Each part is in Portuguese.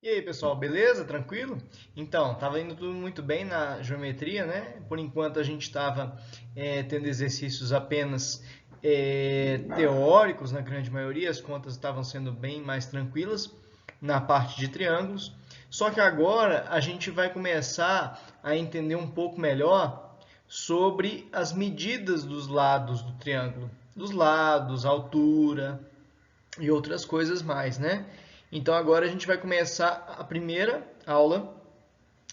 E aí, pessoal, beleza? Tranquilo? Então, estava indo tudo muito bem na geometria, né? Por enquanto a gente estava tendo exercícios apenas teóricos, na grande maioria, as contas estavam sendo bem mais tranquilas na parte de triângulos. Só que agora a gente vai começar a entender um pouco melhor sobre as medidas dos lados do triângulo. Dos lados, altura, e outras coisas mais, né? Então agora a gente vai começar a primeira aula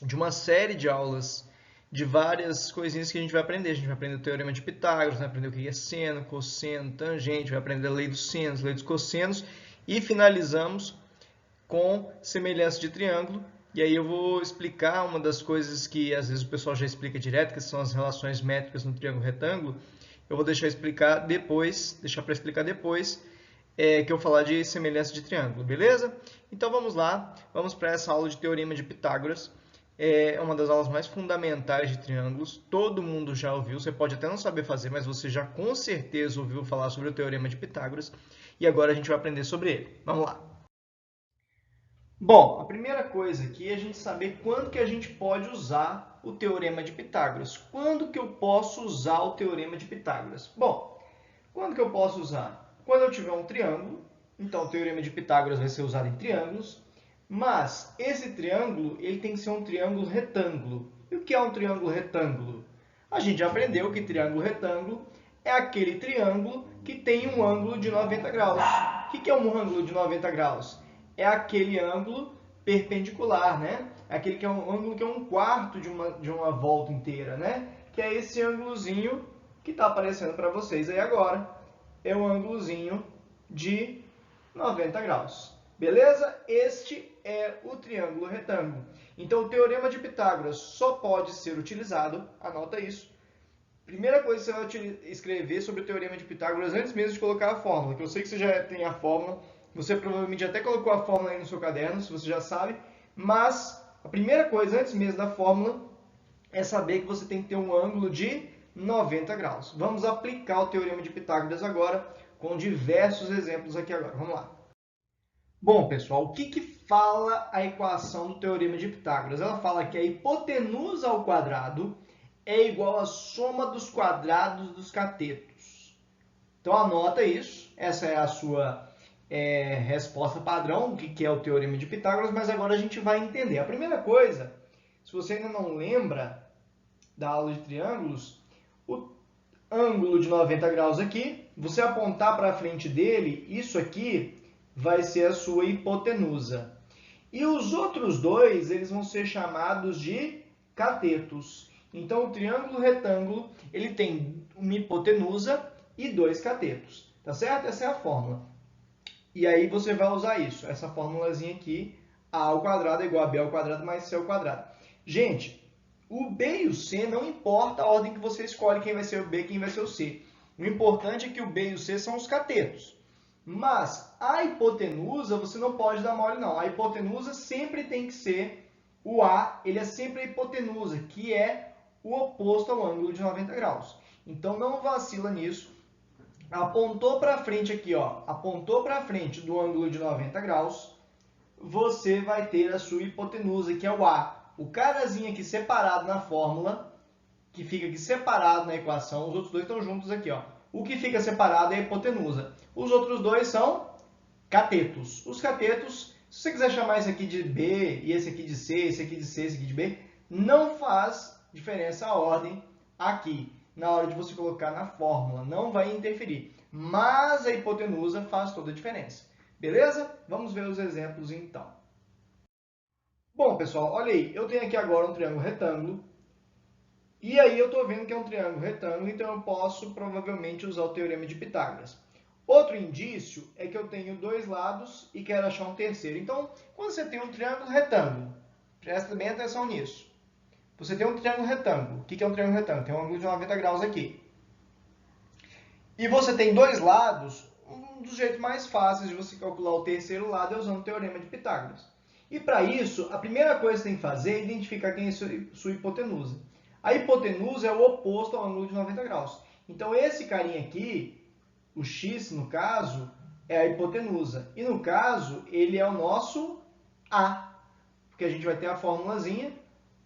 de uma série de aulas de várias coisinhas que a gente vai aprender. A gente vai aprender o teorema de Pitágoras, vai aprender o que é seno, cosseno, tangente, vai aprender a lei dos senos, a lei dos cossenos e finalizamos com semelhança de triângulo. E aí eu vou explicar uma das coisas que às vezes o pessoal já explica direto, que são as relações métricas no triângulo retângulo. Eu vou deixar para explicar depois, que eu falar de semelhança de triângulo, beleza? Então vamos lá, vamos para essa aula de teorema de Pitágoras. É uma das aulas mais fundamentais de triângulos. Todo mundo já ouviu, você pode até não saber fazer, mas você já com certeza ouviu falar sobre o teorema de Pitágoras. E agora a gente vai aprender sobre ele. Vamos lá. Bom, a primeira coisa aqui é a gente saber quando que a gente pode usar o teorema de Pitágoras. Quando que eu posso usar o teorema de Pitágoras? Bom, quando que eu posso usar? Quando eu tiver um triângulo, então o teorema de Pitágoras vai ser usado em triângulos, mas esse triângulo ele tem que ser um triângulo retângulo. E o que é um triângulo retângulo? A gente já aprendeu que triângulo retângulo é aquele triângulo que tem um ângulo de 90 graus. O que é um ângulo de 90 graus? É aquele ângulo perpendicular, né? Aquele que é um ângulo que é um quarto de uma volta inteira, né? Que é esse ângulozinho que está aparecendo para vocês aí agora. É um ângulozinho de 90 graus. Beleza? Este é o triângulo retângulo. Então, o teorema de Pitágoras só pode ser utilizado, anota isso. Primeira coisa que você vai escrever sobre o teorema de Pitágoras antes mesmo de colocar a fórmula, que eu sei que você já tem a fórmula, você provavelmente até colocou a fórmula aí no seu caderno, se você já sabe, mas a primeira coisa antes mesmo da fórmula é saber que você tem que ter um ângulo de 90 graus. Vamos aplicar o teorema de Pitágoras agora, com diversos exemplos aqui agora. Vamos lá. Bom, pessoal, o que fala a equação do teorema de Pitágoras? Ela fala que a hipotenusa ao quadrado é igual à soma dos quadrados dos catetos. Então, anota isso. Essa é a sua resposta padrão, o que é o teorema de Pitágoras, mas agora a gente vai entender. A primeira coisa, se você ainda não lembra da aula de triângulos, o ângulo de 90 graus aqui, você apontar para frente dele, isso aqui vai ser a sua hipotenusa. E os outros dois, eles vão ser chamados de catetos. Então, o triângulo retângulo, ele tem uma hipotenusa e dois catetos. Tá certo? Essa é a fórmula. E aí você vai usar isso, essa formulazinha aqui, a ao quadrado é igual a b ao quadrado mais c ao quadrado. Gente, o B e o C não importa a ordem que você escolhe quem vai ser o B e quem vai ser o C. O importante é que o B e o C são os catetos. Mas a hipotenusa você não pode dar mole não. A hipotenusa sempre tem que ser o A, ele é sempre a hipotenusa, que é o oposto ao ângulo de 90 graus. Então não vacila nisso. Apontou para frente aqui, ó, apontou para frente do ângulo de 90 graus, você vai ter a sua hipotenusa, que é o A. O carazinho aqui separado na fórmula, que fica aqui separado na equação, os outros dois estão juntos aqui, ó. O que fica separado é a hipotenusa. Os outros dois são catetos. Os catetos, se você quiser chamar esse aqui de B, e esse aqui de C, esse aqui de C, esse aqui de B, não faz diferença a ordem aqui, na hora de você colocar na fórmula, não vai interferir. Mas a hipotenusa faz toda a diferença. Beleza? Vamos ver os exemplos então. Bom, pessoal, olha aí, eu tenho aqui agora um triângulo retângulo, e aí eu estou vendo que é um triângulo retângulo, então eu posso provavelmente usar o teorema de Pitágoras. Outro indício é que eu tenho dois lados e quero achar um terceiro. Então, quando você tem um triângulo retângulo, presta bem atenção nisso. Você tem um triângulo retângulo. O que é um triângulo retângulo? Tem um ângulo de 90 graus aqui. E você tem dois lados, um dos jeitos mais fáceis de você calcular o terceiro lado é usando o teorema de Pitágoras. E para isso, a primeira coisa que você tem que fazer é identificar quem é sua hipotenusa. A hipotenusa é o oposto ao ângulo de 90 graus. Então, esse carinha aqui, o x, no caso, é a hipotenusa. E, no caso, ele é o nosso A. Porque a gente vai ter a formulazinha,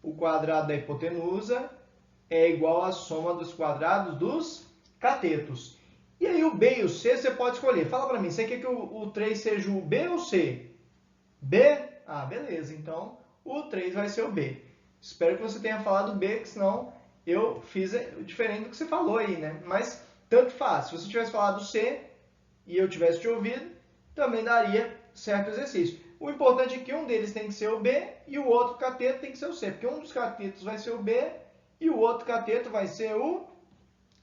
o quadrado da hipotenusa é igual à soma dos quadrados dos catetos. E aí o B e o C você pode escolher. Fala para mim, você quer que o 3 seja o B ou o C? B? Ah, beleza. Então o 3 vai ser o B. Espero que você tenha falado B, que senão eu fiz diferente do que você falou aí, né? Mas tanto faz. Se você tivesse falado C e eu tivesse te ouvido, também daria certo exercício. O importante é que um deles tem que ser o B e o outro cateto tem que ser o C. Porque um dos catetos vai ser o B e o outro cateto vai ser o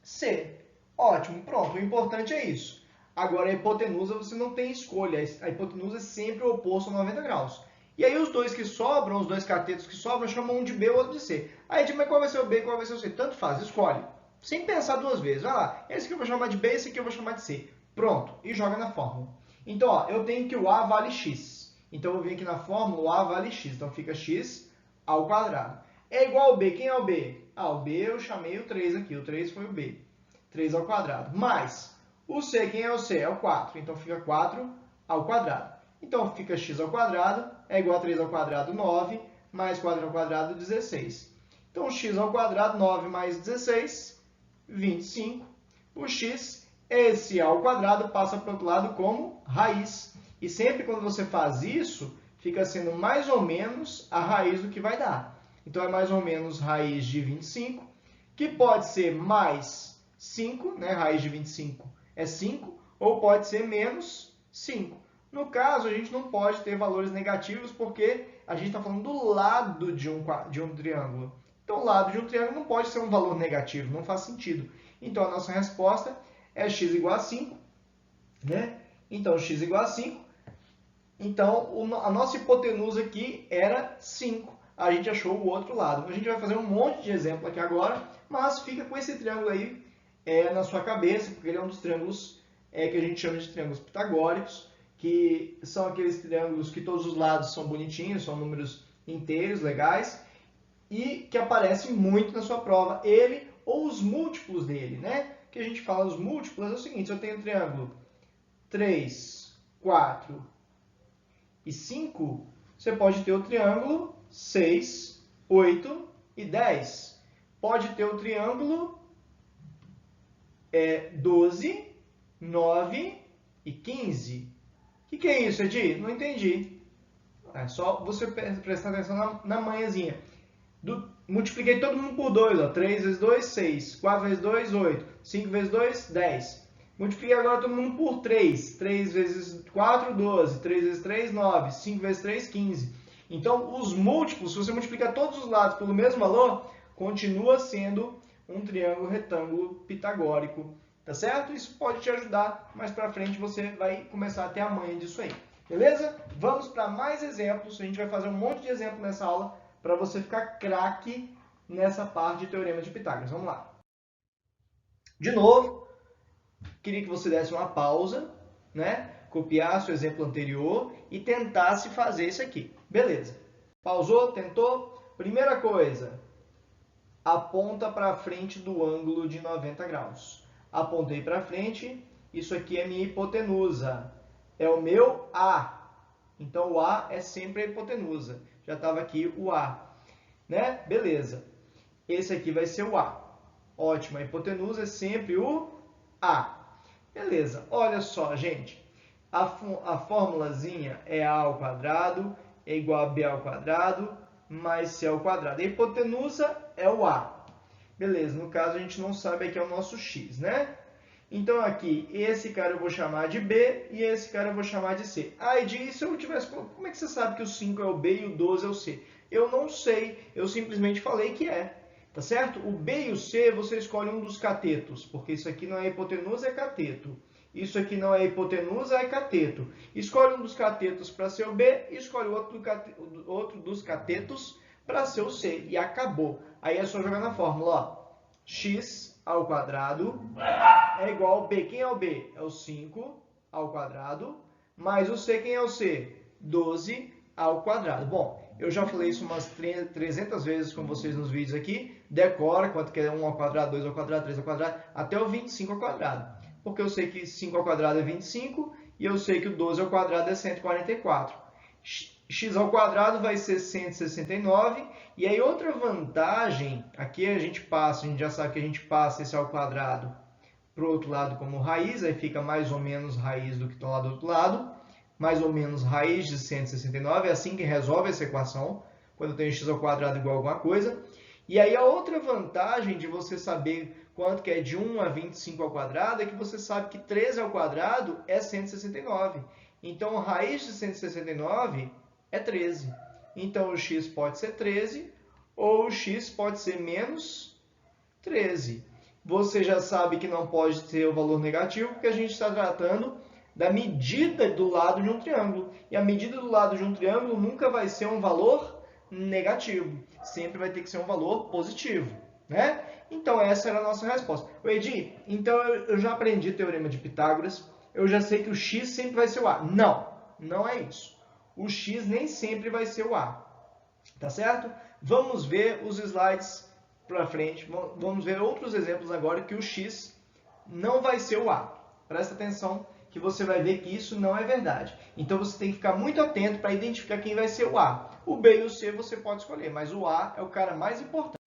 C. Ótimo, pronto. O importante é isso. Agora, a hipotenusa você não tem escolha. A hipotenusa é sempre o oposto a 90 graus. E aí os dois que sobram, os dois catetos que sobram, chamam um de B e o outro de C. Aí, mas qual vai ser o B e qual vai ser o C? Tanto faz, escolhe. Sem pensar duas vezes. Vai lá, esse aqui eu vou chamar de B, esse aqui eu vou chamar de C. Pronto, e joga na fórmula. Então, ó, eu tenho que o A vale X. Então, eu vou vir aqui na fórmula, o A vale X. Então, fica X ao quadrado. É igual ao B. Quem é o B? Ah, o B eu chamei o 3 aqui. O 3 foi o B. 3 ao quadrado. Mais o C, quem é o C? É o 4. Então, fica 4 ao quadrado. Então, fica x ao quadrado é igual a 3 ao quadrado, 9, mais 4 ao quadrado, 16. Então, x ao quadrado, 9 mais 16, 25. O x, esse ao quadrado, passa para o outro lado como raiz. E sempre quando você faz isso, fica sendo mais ou menos a raiz do que vai dar. Então, é mais ou menos raiz de 25, que pode ser mais 5, né? Raiz de 25 é 5, ou pode ser menos 5. No caso, a gente não pode ter valores negativos, porque a gente está falando do lado de um triângulo. Então, o lado de um triângulo não pode ser um valor negativo, não faz sentido. Então, a nossa resposta é x igual a 5, né? Então, x igual a 5. Então, a nossa hipotenusa aqui era 5. A gente achou o outro lado. A gente vai fazer um monte de exemplo aqui agora, mas fica com esse triângulo aí na sua cabeça, porque ele é um dos triângulos que a gente chama de triângulos pitagóricos, que são aqueles triângulos que todos os lados são bonitinhos, são números inteiros, legais, e que aparecem muito na sua prova, ele ou os múltiplos dele, né? Que a gente fala os múltiplos é o seguinte, se eu tenho um triângulo 3, 4 e 5, você pode ter o triângulo 6, 8 e 10. Pode ter o triângulo 12, 9 e 15. O que é isso, Edi? Não entendi. É só você prestar atenção na manhãzinha. Multipliquei todo mundo por 2. Ó. 3 vezes 2, 6. 4 vezes 2, 8. 5 vezes 2, 10. Multipliquei agora todo mundo por 3. 3 vezes 4, 12. 3 vezes 3, 9. 5 vezes 3, 15. Então, os múltiplos, se você multiplicar todos os lados pelo mesmo valor, continua sendo um triângulo retângulo pitagórico. Tá certo? Isso pode te ajudar. Mais pra frente você vai começar a ter a manha disso aí. Beleza? Vamos para mais exemplos. A gente vai fazer um monte de exemplos nessa aula para você ficar craque nessa parte de teorema de Pitágoras. Vamos lá. De novo, queria que você desse uma pausa, né? Copiasse o exemplo anterior e tentasse fazer isso aqui. Beleza. Pausou? Tentou? Primeira coisa, aponta para frente do ângulo de 90 graus. Apontei para frente, isso aqui é minha hipotenusa. É o meu A. Então, o A é sempre a hipotenusa. Já estava aqui o A. Né? Beleza. Esse aqui vai ser o A. Ótimo, a hipotenusa é sempre o A. Beleza. Olha só, gente. A formulazinha é A ao quadrado é igual a B ao quadrado mais C ao quadrado. A hipotenusa é o A. Beleza, no caso a gente não sabe aqui é o nosso x, né? Então aqui, esse cara eu vou chamar de B e esse cara eu vou chamar de C. Ah, e se eu tivesse... Como é que você sabe que o 5 é o B e o 12 é o C? Eu não sei, eu simplesmente falei que é, tá certo? O B e o C você escolhe um dos catetos, porque isso aqui não é hipotenusa, é cateto. Isso aqui não é hipotenusa, é cateto. Escolhe um dos catetos para ser o B e escolhe outro dos catetos para ser o C. E acabou. Aí é só jogar na fórmula, ó. X ao quadrado é igual ao B. Quem é o B? É o 5 ao quadrado. Mais o C, quem é o C? 12 ao quadrado. Bom, eu já falei isso umas 300 vezes com vocês nos vídeos aqui. Decora quanto que é 1 ao quadrado, 2 ao quadrado, 3 ao quadrado, até o 25 ao quadrado. Porque eu sei que 5 ao quadrado é 25 e eu sei que o 12 ao quadrado é 144. x ao quadrado vai ser 169. E aí outra vantagem, aqui a gente já sabe que a gente passa esse ao quadrado para o outro lado como raiz, aí fica mais ou menos raiz do que está lá do outro lado, mais ou menos raiz de 169, é assim que resolve essa equação, quando eu tenho x ao quadrado igual a alguma coisa. E aí a outra vantagem de você saber quanto que é de 1 a 25 ao quadrado é que você sabe que 13 ao quadrado é 169. Então, raiz de 169 é 13. Então, o x pode ser 13 ou o x pode ser menos 13. Você já sabe que não pode ter o valor negativo, porque a gente está tratando da medida do lado de um triângulo. E a medida do lado de um triângulo nunca vai ser um valor negativo. Sempre vai ter que ser um valor positivo, né? Então, essa era a nossa resposta. Edi, então eu já aprendi o teorema de Pitágoras. Eu já sei que o x sempre vai ser o a. Não, não é isso. O x nem sempre vai ser o a. Tá certo? Vamos ver os slides para frente. Vamos ver outros exemplos agora que o x não vai ser o a. Presta atenção que você vai ver que isso não é verdade. Então, você tem que ficar muito atento para identificar quem vai ser o a. O b e o c você pode escolher, mas o a é o cara mais importante.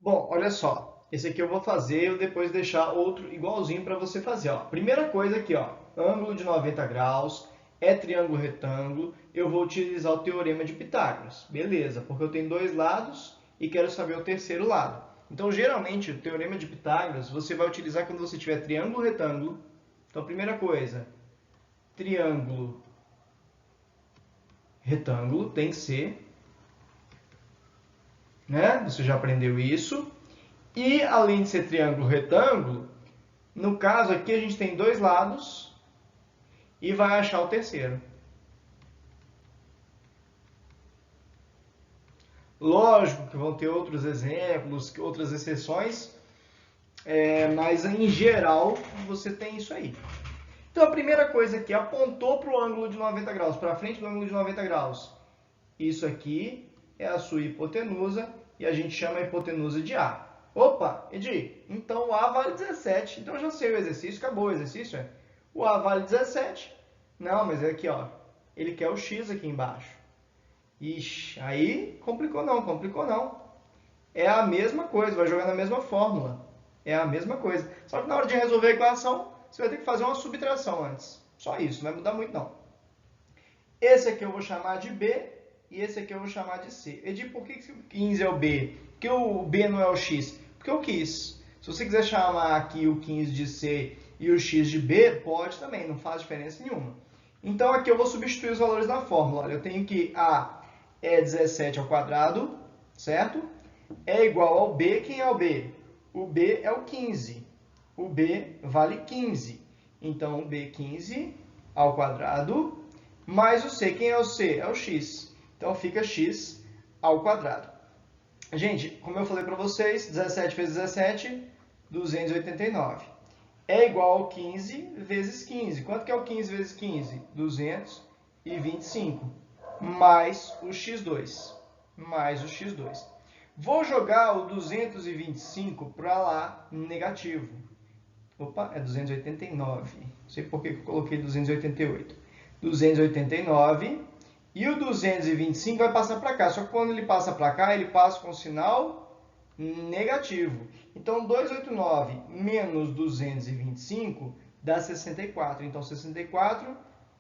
Bom, olha só. Esse aqui eu vou fazer e depois deixar outro igualzinho para você fazer. Ó. Primeira coisa aqui, ó, ângulo de 90 graus, é triângulo retângulo, eu vou utilizar o teorema de Pitágoras. Beleza, porque eu tenho dois lados e quero saber o terceiro lado. Então, geralmente, o teorema de Pitágoras você vai utilizar quando você tiver triângulo retângulo. Então, primeira coisa, triângulo retângulo tem que ser, né? Você já aprendeu isso. E, além de ser triângulo retângulo, no caso aqui a gente tem dois lados e vai achar o terceiro. Lógico que vão ter outros exemplos, outras exceções, mas em geral você tem isso aí. Então a primeira coisa aqui, apontou para o ângulo de 90 graus, para frente do ângulo de 90 graus. Isso aqui é a sua hipotenusa e a gente chama a hipotenusa de A. Opa, Edi, então o A vale 17. Então eu já sei o exercício, acabou o exercício. O A vale 17. Não, mas é aqui, ó. Ele quer o X aqui embaixo. Ixi, aí complicou não. É a mesma coisa, vai jogar na mesma fórmula. É a mesma coisa. Só que na hora de resolver a equação, você vai ter que fazer uma subtração antes. Só isso, não vai mudar muito não. Esse aqui eu vou chamar de B e esse aqui eu vou chamar de C. Edi, por que o 15 é o B? Por que o B não é o X? Porque eu quis. Se você quiser chamar aqui o 15 de C e o X de B, pode também, não faz diferença nenhuma. Então aqui eu vou substituir os valores na fórmula. Olha, eu tenho que A é 17 ao quadrado, certo? É igual ao B. Quem é o B? O B é o 15. O B vale 15. Então, o B 15 ao quadrado mais o C. Quem é o C? É o X. Então, fica X ao quadrado. Gente, como eu falei para vocês, 17 vezes 17, 289. É igual ao 15 vezes 15. Quanto que é o 15 vezes 15? 225. Mais o x2. Mais o x2. Vou jogar o 225 para lá, negativo. Opa, é 289. Não sei por que eu coloquei 288. 289. E o 225 vai passar para cá. Só que quando ele passa para cá, ele passa com sinal negativo. Então, 289 menos 225 dá 64. Então, 64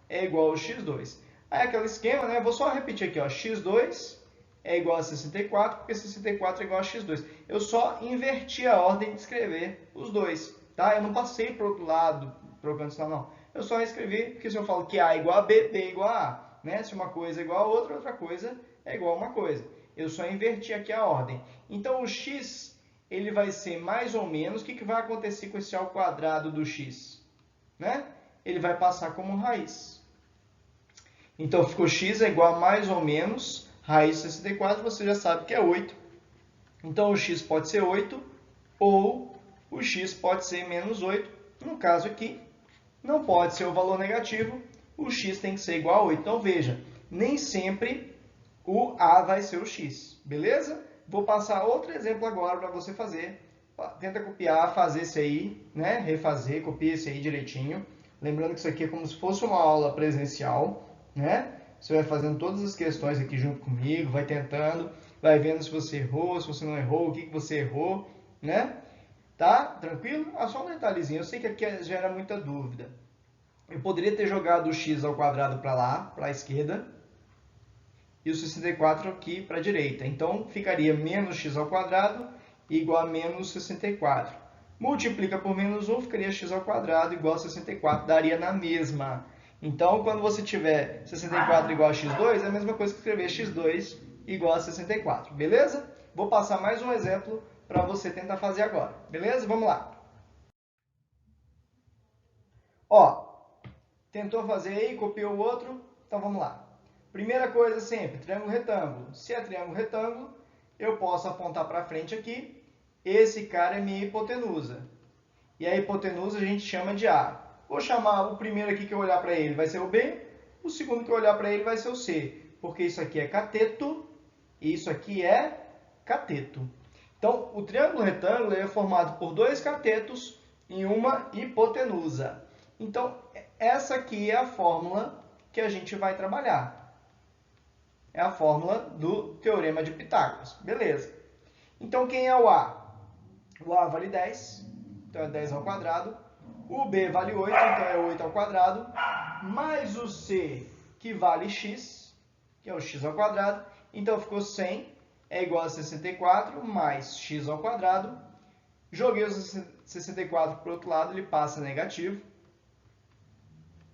é igual ao x2. Aí, aquele esquema, né? Eu vou só repetir aqui, ó. X2 é igual a 64, porque 64 é igual a x2. Eu só inverti a ordem de escrever os dois, tá? Eu não passei para o outro lado, trocando sinal, não. Eu só escrevi, porque se eu falo que A é igual a B, B é igual a A. Né? Se uma coisa é igual a outra, outra coisa é igual a uma coisa. Eu só inverti aqui a ordem. Então, o x ele vai ser mais ou menos... O que vai acontecer com esse ao quadrado do x? Né? Ele vai passar como raiz. Então, ficou x é igual a mais ou menos raiz de 64. Você já sabe que é 8. Então, o x pode ser 8 ou o x pode ser menos 8. No caso aqui, não pode ser o valor negativo. O x tem que ser igual a 8. Então, veja, nem sempre o A vai ser o x, beleza? Vou passar outro exemplo agora para você fazer. Tenta copiar, fazer esse aí, né? Refazer, copia esse aí direitinho. Lembrando que isso aqui é como se fosse uma aula presencial, né? Você vai fazendo todas as questões aqui junto comigo, vai tentando, vai vendo se você errou, se você não errou, o que você errou, né? Tá? Tranquilo? Ah, só um detalhezinho. Eu sei que aqui gera muita dúvida. Eu poderia ter jogado o x ao quadrado para lá, para a esquerda, e o 64 aqui para a direita. Então, ficaria menos x ao quadrado igual a menos 64. Multiplica por menos 1, ficaria x ao quadrado igual a 64. Daria na mesma. Então, quando você tiver 64 igual a x2, é a mesma coisa que escrever x2 igual a 64. Beleza? Vou passar mais um exemplo para você tentar fazer agora. Beleza? Vamos lá. Ó, tentou fazer aí, copiou o outro, então vamos lá. Primeira coisa sempre, triângulo retângulo. Se é triângulo retângulo, eu posso apontar para frente aqui. Esse cara é minha hipotenusa. E a hipotenusa a gente chama de A. Vou chamar o primeiro aqui que eu olhar para ele vai ser o B. O segundo que eu olhar para ele vai ser o C. Porque isso aqui é cateto e isso aqui é cateto. Então, o triângulo retângulo é formado por dois catetos em uma hipotenusa. Então, essa aqui é a fórmula que a gente vai trabalhar. É a fórmula do Teorema de Pitágoras. Beleza. Então, quem é o A? O A vale 10, então é 10 ao quadrado. O B vale 8, então é 8 ao quadrado. Mais o C, que vale x, que é o x ao quadrado. Então, ficou 100, é igual a 64, mais x ao quadrado. Joguei o 64 para o outro lado, ele passa negativo.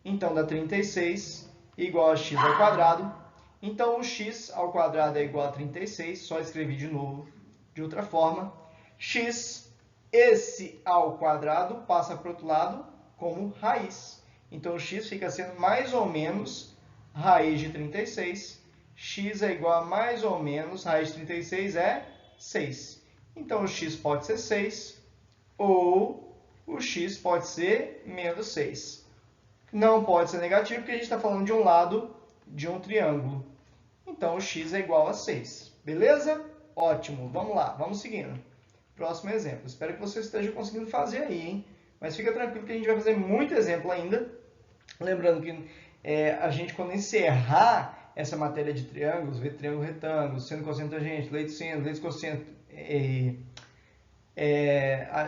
Então, dá 36 igual a x ao quadrado. Então, o x ao quadrado é igual a 36. Só escrevi de novo, de outra forma. X, esse ao quadrado, passa para o outro lado como raiz. Então, o x fica sendo mais ou menos raiz de 36. X é igual a mais ou menos, raiz de 36 é 6. Então, o x pode ser 6 ou o x pode ser menos 6. Não pode ser negativo porque a gente está falando de um lado de um triângulo. Então, o x é igual a 6. Beleza? Ótimo. Vamos lá. Vamos seguindo. Próximo exemplo. Espero que você esteja conseguindo fazer aí, hein? Mas fica tranquilo que a gente vai fazer muito exemplo ainda. Lembrando que a gente, quando encerrar essa matéria de triângulos, ver triângulo retângulo, seno, cosseno, tangente, leito, seno, leito, cosseno,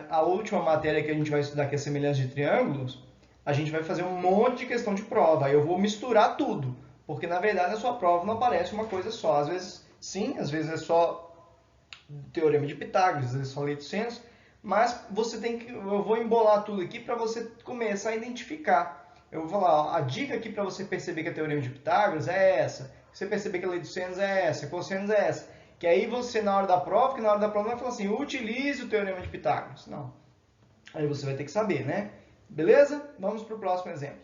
a última matéria que a gente vai estudar, que é semelhança de triângulos, a gente vai fazer um monte de questão de prova. Aí eu vou misturar tudo, porque na verdade a sua prova não aparece uma coisa só. Às vezes sim, às vezes é só Teorema de Pitágoras, às vezes é só leito senso, mas você tem que, eu vou embolar tudo aqui para você começar a identificar. Eu vou falar, ó, a dica aqui para você perceber que é Teorema de Pitágoras é essa, você perceber que a lei dos senos é essa, cossenos é essa. Que aí você, na hora da prova, não vai falar assim, utilize o Teorema de Pitágoras. Não. Aí você vai ter que saber, né? Beleza? Vamos para o próximo exemplo.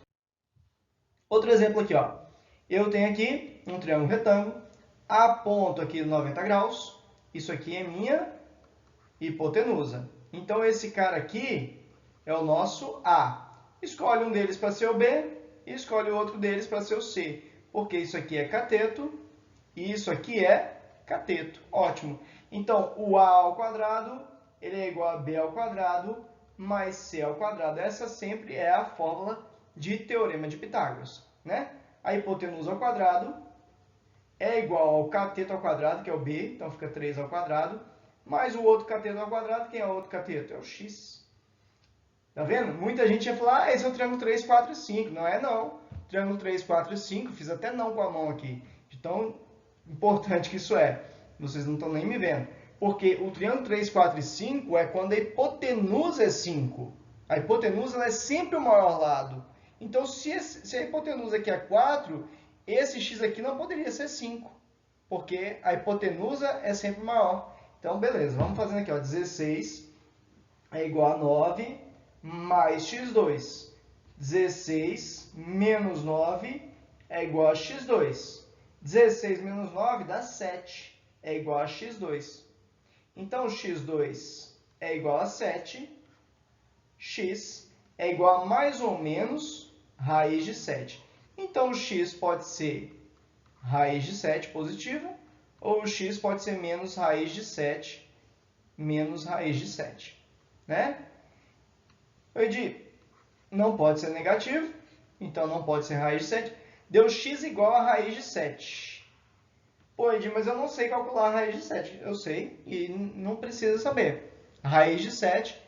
Outro exemplo aqui, ó. Eu tenho aqui um triângulo retângulo, aponto aqui 90 graus, isso aqui é minha hipotenusa. Então, esse cara aqui é o nosso A. Escolhe um deles para ser o B e escolhe o outro deles para ser o C. Porque isso aqui é cateto e isso aqui é cateto. Ótimo. Então, o A ao quadrado ele é igual a B ao quadrado mais C ao quadrado. Essa sempre é a fórmula de Teorema de Pitágoras, né? A hipotenusa ao quadrado é igual ao cateto ao quadrado, que é o B, então fica 3 ao quadrado, mais o outro cateto ao quadrado. Quem é o outro cateto? É o x. Tá vendo? Muita gente ia falar, esse é o triângulo 3, 4 e 5. Não é não. Triângulo 3, 4 e 5, fiz até não com a mão aqui. De tão importante que isso é. Vocês não estão nem me vendo. Porque o triângulo 3, 4 e 5 é quando a hipotenusa é 5. A hipotenusa ela é sempre o maior lado. Então, se a hipotenusa aqui é 4, esse x aqui não poderia ser 5. Porque a hipotenusa é sempre maior. Então, beleza. Vamos fazendo aqui, ó. 16 é igual a 9 mais x2. 16 menos 9 é igual a x2. 16 menos 9 dá 7. É igual a x2. Então, x2 é igual a 7. X é igual a mais ou menos raiz de 7. Então, o x pode ser raiz de 7 positiva, ou o x pode ser menos raiz de 7, menos raiz de 7. Né? Não pode ser negativo, então não pode ser raiz de 7. Deu x igual a raiz de 7. Pô, Edi, mas eu não sei calcular a raiz de 7. Eu sei e não precisa saber. A raiz de 7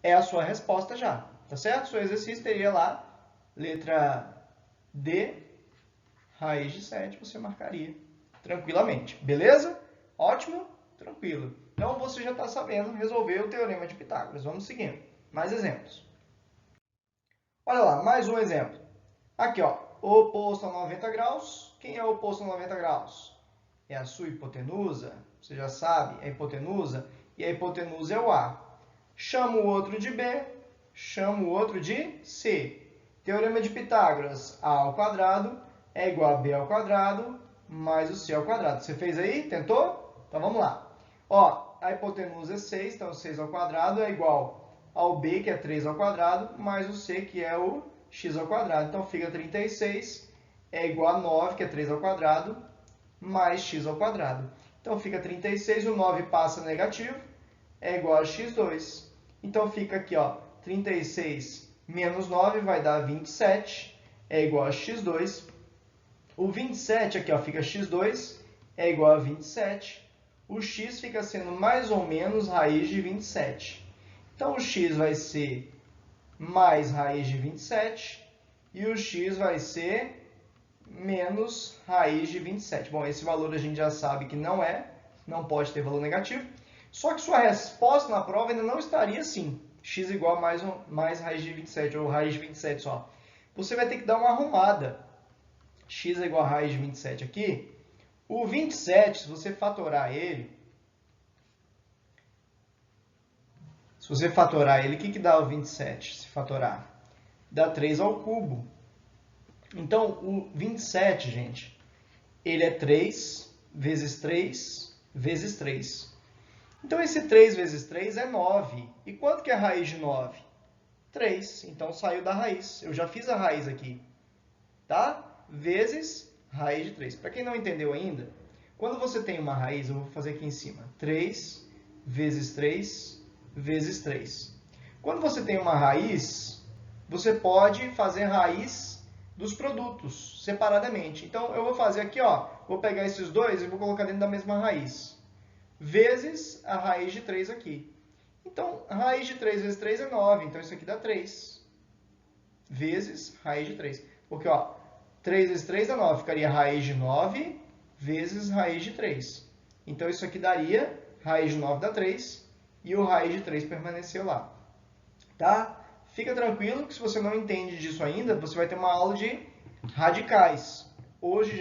é a sua resposta já, tá certo? Seu exercício teria lá, letra D, raiz de 7, você marcaria tranquilamente. Beleza? Ótimo? Tranquilo. Então, você já está sabendo resolver o teorema de Pitágoras. Vamos seguindo. Mais exemplos. Olha lá, mais um exemplo. Aqui, ó, oposto a 90 graus. Quem é o oposto a 90 graus? É a sua hipotenusa. Você já sabe, é a hipotenusa. E a hipotenusa é o A. Chamo o outro de B, chamo o outro de C. Teorema de Pitágoras, A ao quadrado é igual a B ao quadrado mais o C ao quadrado. Você fez aí? Tentou? Então vamos lá. Ó, a hipotenusa é 6, então 6 ao quadrado é igual ao B, que é 3 ao quadrado, mais o C, que é o x ao quadrado. Então fica 36 é igual a 9, que é 3 ao quadrado, mais x ao quadrado. Então fica 36, o 9 passa negativo, é igual a x2. Então fica aqui, ó, 36 menos 9 vai dar 27, é igual a x2. O 27 aqui, ó, fica x2, é igual a 27. O x fica sendo mais ou menos raiz de 27. Então, o x vai ser mais raiz de 27 e o x vai ser menos raiz de 27. Bom, esse valor a gente já sabe que não pode ter valor negativo. Só que sua resposta na prova ainda não estaria assim. X igual a mais raiz de 27, ou raiz de 27 só. Você vai ter que dar uma arrumada. X é igual a raiz de 27 aqui. O 27, se você fatorar ele, o que dá o 27 se fatorar? Dá 3 ao cubo. Então, o 27, gente, ele é 3 vezes 3 vezes 3. Então, esse 3 vezes 3 é 9. E quanto que é a raiz de 9? 3. Então, saiu da raiz. Eu já fiz a raiz aqui. Tá? Vezes raiz de 3. Para quem não entendeu ainda, quando você tem uma raiz, eu vou fazer aqui em cima. 3 vezes 3 vezes 3. Quando você tem uma raiz, você pode fazer raiz dos produtos separadamente. Então, eu vou fazer aqui, ó, vou pegar esses dois e vou colocar dentro da mesma raiz. Vezes a raiz de 3 aqui. Então, raiz de 3 vezes 3 é 9. Então, isso aqui dá 3. Vezes raiz de 3. Porque, ó, 3 vezes 3 dá 9. Ficaria raiz de 9 vezes raiz de 3. Então, isso aqui daria raiz de 9 dá 3. E o raiz de 3 permaneceu lá. Tá? Fica tranquilo que se você não entende disso ainda, você vai ter uma aula de radicais. Hoje,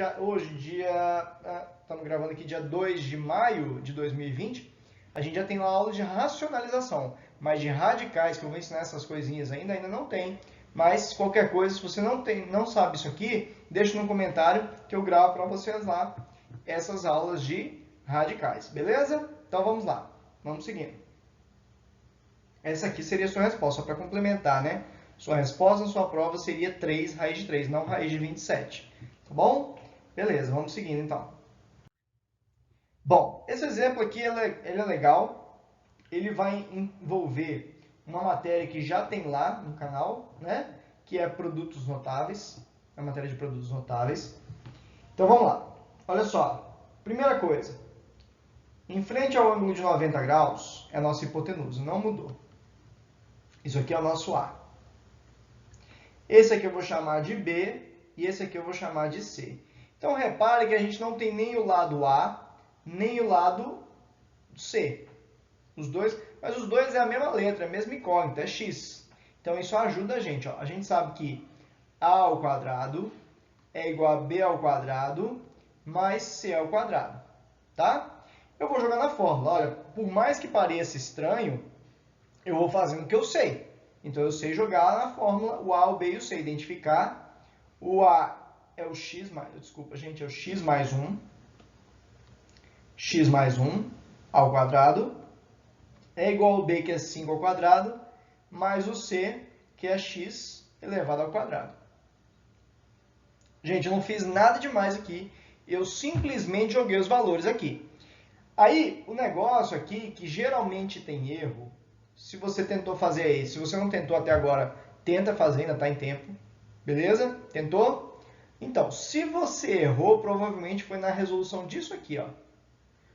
estamos gravando aqui dia 2 de maio de 2020, a gente já tem uma aula de racionalização, mas de radicais, que eu vou ensinar essas coisinhas ainda não tem. Mas qualquer coisa, se você não sabe isso aqui, deixa no comentário que eu gravo para vocês lá essas aulas de radicais, beleza? Então vamos lá, vamos seguindo. Essa aqui seria a sua resposta, só para complementar, né? Sua resposta na sua prova seria 3 raiz de 3, não raiz de 27. Tá bom? Beleza, vamos seguindo então. Bom, esse exemplo aqui ele é legal. Ele vai envolver uma matéria que já tem lá no canal, né? Que é produtos notáveis. É a matéria de produtos notáveis. Então vamos lá. Olha só. Primeira coisa. Em frente ao ângulo de 90 graus, é a nossa hipotenusa. Não mudou. Isso aqui é o nosso A. Esse aqui eu vou chamar de B e esse aqui eu vou chamar de C. Então, repare que a gente não tem nem o lado A, nem o lado C. Mas os dois é a mesma letra, é a mesma incógnita, é X. Então, isso ajuda a gente. Ó. A gente sabe que A ao quadrado é igual a B ao quadrado mais C ao quadrado. Tá? Eu vou jogar na fórmula. Olha, por mais que pareça estranho, eu vou fazendo o que eu sei. Então, eu sei jogar na fórmula o A, o B e o C. Identificar. O A é o X mais... Desculpa, gente. É o X mais 1. X mais 1 ao quadrado. É igual ao B, que é 5 ao quadrado. Mais o C, que é X elevado ao quadrado. Gente, eu não fiz nada demais aqui. Eu simplesmente joguei os valores aqui. Aí, o negócio aqui, que geralmente tem erro... Se você tentou fazer aí, se você não tentou até agora, tenta fazer, ainda está em tempo. Beleza? Tentou? Então, se você errou, provavelmente foi na resolução disso aqui, ó.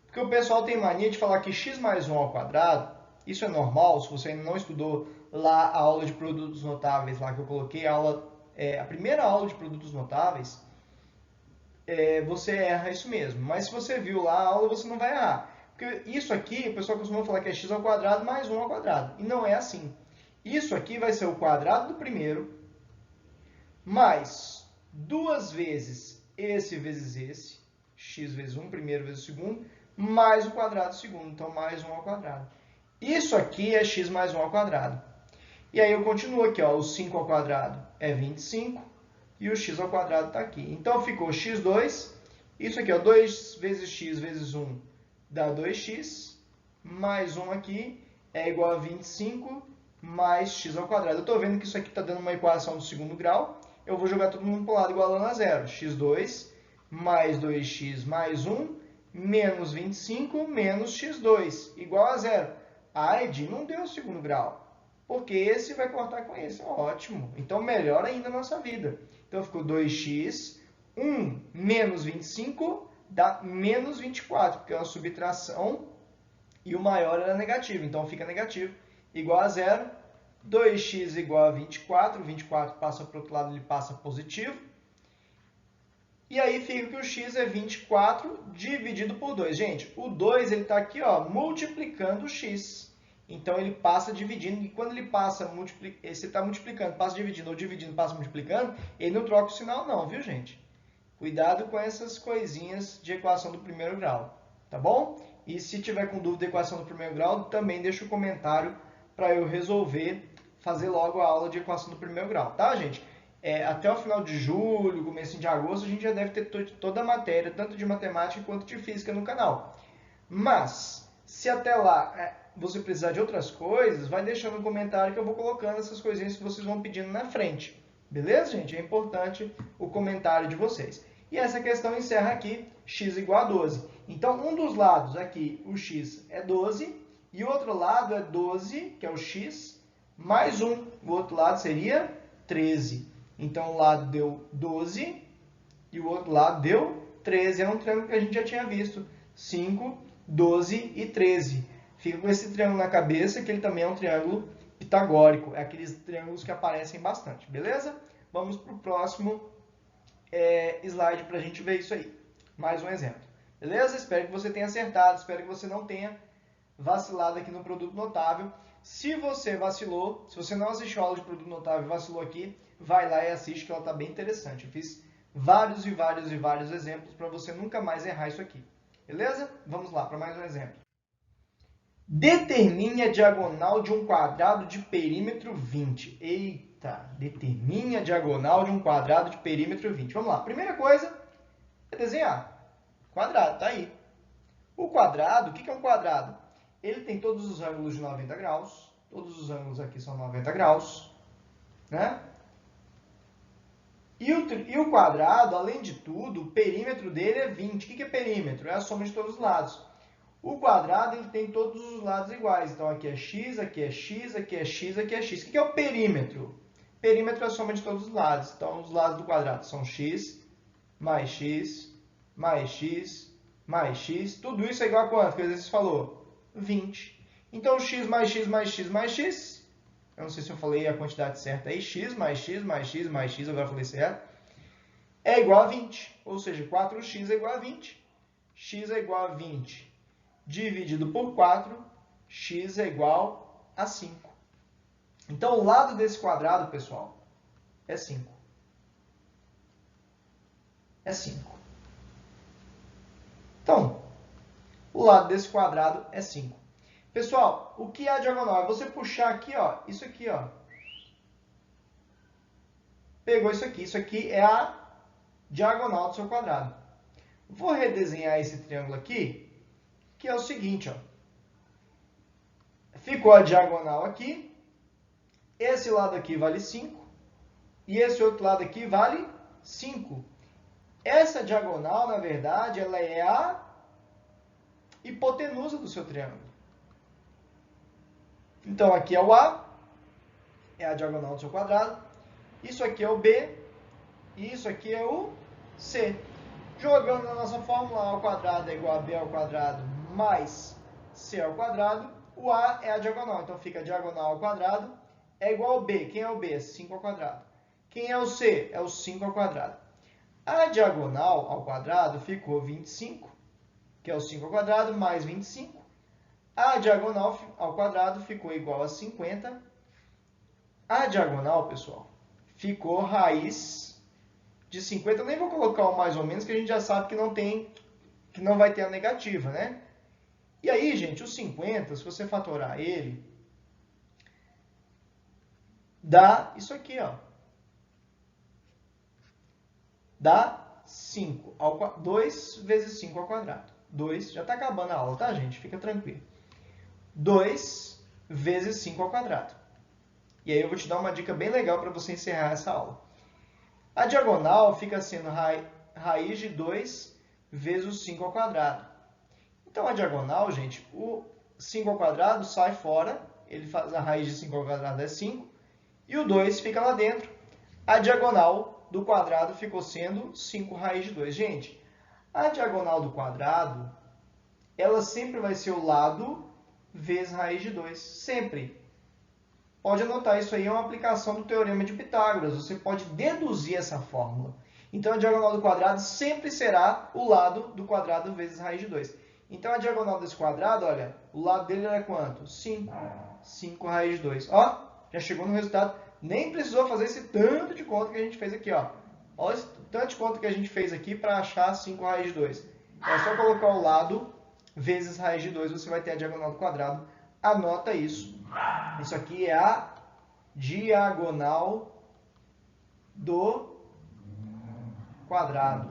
Porque o pessoal tem mania de falar que x mais 1 ao quadrado, isso é normal, se você ainda não estudou lá a aula de produtos notáveis, lá que eu coloquei, a primeira aula de produtos notáveis, você erra isso mesmo. Mas se você viu lá a aula, você não vai errar. Porque isso aqui, o pessoal costuma falar que é x ao quadrado mais 1 ao quadrado. E não é assim. Isso aqui vai ser o quadrado do primeiro, mais 2 vezes esse vezes esse, x vezes 1, primeiro vezes o segundo, mais o quadrado do segundo, então mais 1 ao quadrado. Isso aqui é x mais 1 ao quadrado. E aí eu continuo aqui, ó, o 5 ao quadrado é 25 e o x ao quadrado está aqui. Então ficou x2, isso aqui, ó, 2 vezes x vezes 1 dá 2x, mais 1 aqui é igual a 25 mais x ao quadrado. Eu estou vendo que isso aqui está dando uma equação do segundo grau, eu vou jogar todo mundo para o lado igualando a zero. x2 mais 2x mais 1 menos 25 menos x2 igual a zero. A Ed não deu o segundo grau, porque esse vai cortar com esse. Ótimo. Então, melhor ainda a nossa vida. Então, ficou 2x, 1 menos 25 dá menos 24, porque é uma subtração e o maior era negativo. Então, fica negativo, igual a zero. 2x igual a 24, 24 passa para o outro lado, ele passa positivo. E aí fica que o x é 24 dividido por 2. Gente, o 2 está aqui, ó, multiplicando o x. Então, ele passa dividindo, e quando ele passa, você está multiplicando, passa dividindo, ou dividindo, passa multiplicando, ele não troca o sinal não, viu, gente? Cuidado com essas coisinhas de equação do primeiro grau, tá bom? E se tiver com dúvida da equação do primeiro grau, também deixa o comentário para eu resolver, fazer logo a aula de equação do primeiro grau, tá, gente? Até o final de julho, começo de agosto, a gente já deve ter toda a matéria, tanto de matemática quanto de física no canal. Mas, se até lá você precisar de outras coisas, vai deixando no comentário que eu vou colocando essas coisinhas que vocês vão pedindo na frente. Beleza, gente? É importante o comentário de vocês. E essa questão encerra aqui, x igual a 12. Então, um dos lados aqui, o x é 12, e o outro lado é 12, que é o x, mais 1. O outro lado seria 13. Então, um lado deu 12 e o outro lado deu 13. É um triângulo que a gente já tinha visto. 5, 12 e 13. Fica com esse triângulo na cabeça, que ele também é um triângulo pitagórico. É aqueles triângulos que aparecem bastante, beleza? Vamos para o próximo slide para a gente ver isso aí. Mais um exemplo. Beleza? Espero que você tenha acertado, espero que você não tenha vacilado aqui no produto notável. Se você vacilou, se você não assistiu a aula de produto notável e vacilou aqui, vai lá e assiste que ela está bem interessante. Eu fiz vários e vários e vários exemplos para você nunca mais errar isso aqui. Beleza? Vamos lá para mais um exemplo. Determine a diagonal de um quadrado de perímetro 20. Eita, determine a diagonal de um quadrado de perímetro 20. Vamos lá. Primeira coisa é desenhar. Quadrado, tá aí. O quadrado, o que é um quadrado? Ele tem todos os ângulos de 90 graus. Todos os ângulos aqui são 90 graus. Né? E o quadrado, além de tudo, o perímetro dele é 20. O que é perímetro? É a soma de todos os lados. O quadrado ele tem todos os lados iguais. Então, aqui é x, aqui é x, aqui é x, aqui é x. O que é o perímetro? Perímetro é a soma de todos os lados. Então, os lados do quadrado são x, mais x, mais x, mais x. Tudo isso é igual a quanto? Que o exercício falou? 20. Então, x mais x mais x mais x. Eu não sei se eu falei a quantidade certa aí. X mais x mais x mais x, agora eu falei certo. É igual a 20. Ou seja, 4x é igual a 20. X é igual a 20 dividido por 4, x é igual a 5. Então, o lado desse quadrado, pessoal, é 5. É 5. Então, o lado desse quadrado é 5. Pessoal, o que é a diagonal? É você puxar aqui, ó, isso aqui, ó. Pegou isso aqui é a diagonal do seu quadrado. Vou redesenhar esse triângulo aqui, que é o seguinte, ó. Ficou a diagonal aqui, esse lado aqui vale 5, e esse outro lado aqui vale 5. Essa diagonal, na verdade, ela é a hipotenusa do seu triângulo. Então, aqui é o A, é a diagonal do seu quadrado. Isso aqui é o B, E isso aqui é o C. Jogando na nossa fórmula, A ao quadrado é igual a B ao quadrado mais C ao quadrado. O A é a diagonal, então fica diagonal ao quadrado é igual ao B. Quem é o B? 5 ao quadrado. Quem é o C? É o 5 ao quadrado. A diagonal ao quadrado ficou 25, que é o 5 ao quadrado, mais 25. A diagonal ao quadrado ficou igual a 50. A diagonal, pessoal, ficou raiz de 50. Eu nem vou colocar o mais ou menos, que a gente já sabe que não vai ter a negativa, né? E aí, gente, o 50, se você fatorar ele, dá isso aqui, ó. Dá 5 2 vezes 5 ao quadrado. 2, já está acabando a aula, tá, gente? Fica tranquilo. 2 vezes 5 ao quadrado. E aí eu vou te dar uma dica bem legal para você encerrar essa aula. A diagonal fica sendo raiz de 2 vezes o 5 ao quadrado. Então, a diagonal, gente, o 5 ao quadrado sai fora, ele faz a raiz de 5 ao quadrado é 5, e o 2 fica lá dentro. A diagonal do quadrado ficou sendo 5 raiz de 2. Gente, a diagonal do quadrado, ela sempre vai ser o lado vezes raiz de 2. Sempre. Pode anotar, isso aí é uma aplicação do Teorema de Pitágoras. Você pode deduzir essa fórmula. Então, a diagonal do quadrado sempre será o lado do quadrado vezes raiz de 2. Então, a diagonal desse quadrado, olha, o lado dele era quanto? 5. 5 raiz de 2. Ó, já chegou no resultado. Nem precisou fazer esse tanto de conta que a gente fez aqui, ó. Olha esse tanto de conta que a gente fez aqui para achar 5 raiz de 2. É só colocar o lado vezes raiz de 2, você vai ter a diagonal do quadrado. Anota isso. Isso aqui é a diagonal do quadrado.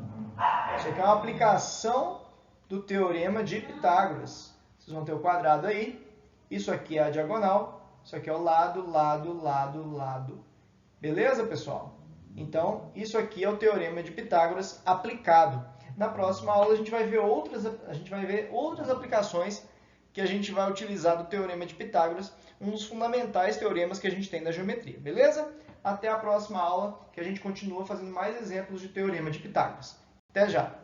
Isso aqui é uma aplicação do Teorema de Pitágoras. Vocês vão ter o quadrado aí. Isso aqui é a diagonal. Isso aqui é o lado, lado, lado, lado. Beleza, pessoal? Então, isso aqui é o Teorema de Pitágoras aplicado. Na próxima aula, a gente vai ver outras aplicações que a gente vai utilizar do Teorema de Pitágoras, um dos fundamentais teoremas que a gente tem na geometria. Beleza? Até a próxima aula, que a gente continua fazendo mais exemplos de Teorema de Pitágoras. Até já!